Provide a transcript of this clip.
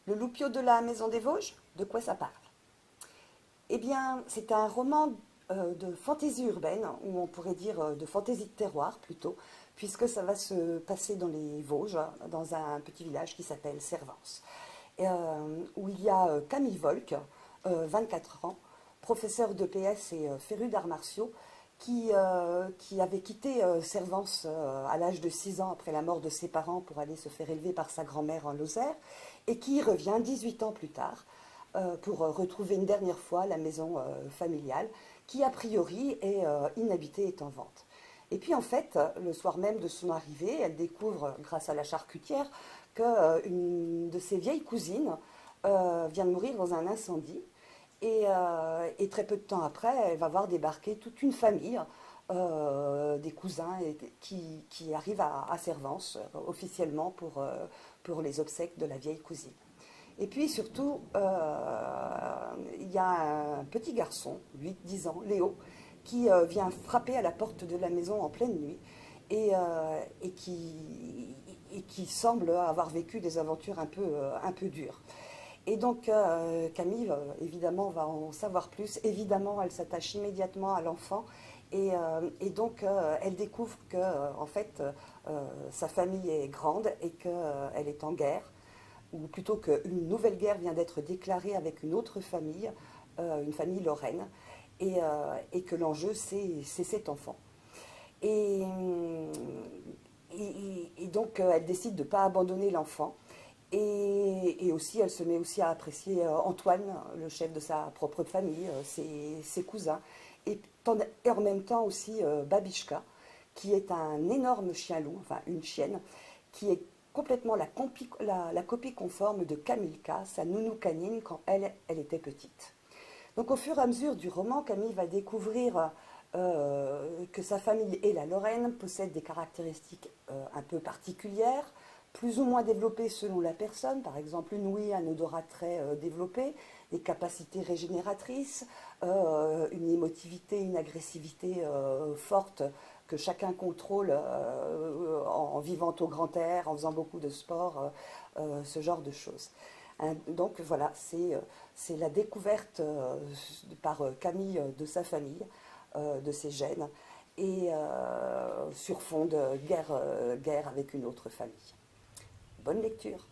Le Loupio de la Maison des Vosges, de quoi ça parle? Eh bien, c'est un roman de fantaisie urbaine, ou on pourrait dire de fantaisie de terroir plutôt, puisque ça va se passer dans les Vosges, dans un petit village qui s'appelle Servance, où il y a Camille Volk, 24 ans, professeur de PS et féru d'arts martiaux, qui avait quitté Servance à l'âge de 6 ans après la mort de ses parents pour aller se faire élever par sa grand-mère en Lozère, et qui revient 18 ans plus tard pour retrouver une dernière fois la maison familiale, qui a priori est inhabitée, est en vente. Et puis en fait, le soir même de son arrivée, elle découvre, grâce à la charcutière, qu'une de ses vieilles cousines vient de mourir dans un incendie. Et très peu de temps après, elle va voir débarquer toute une famille, des cousins qui arrivent à Servance officiellement pour les obsèques de la vieille cousine. Et puis surtout, il y a un petit garçon, 8-10 ans, Léo, qui vient frapper à la porte de la maison en pleine nuit et, euh, et qui, et qui semble avoir vécu des aventures un peu dures. Et donc Camille, évidemment, va en savoir plus. Évidemment, elle s'attache immédiatement à l'enfant. Et donc, elle découvre que, en fait, sa famille est grande et qu'elle est en guerre, ou plutôt qu'une nouvelle guerre vient d'être déclarée avec une autre famille, une famille lorraine, et que l'enjeu, c'est cet enfant. Et, et donc, elle décide de ne pas abandonner l'enfant. Et aussi, elle se met aussi à apprécier Antoine, le chef de sa propre famille, ses cousins. Et en même temps aussi Babichka, qui est un énorme chien-loup, enfin une chienne, qui est complètement la copie conforme de Camilka, sa nounou canine, quand elle était petite. Donc au fur et à mesure du roman, Camille va découvrir que sa famille et la Lorraine possèdent des caractéristiques un peu particulières, plus ou moins développées selon la personne. Par exemple, une ouïe, un odorat très développé, des capacités régénératrices, une émotivité, une agressivité forte que chacun contrôle en vivant au grand air, en faisant beaucoup de sport, ce genre de choses. Donc voilà, c'est la découverte par Camille de sa famille, de ses gènes, et sur fond de guerre avec une autre famille. Bonne lecture.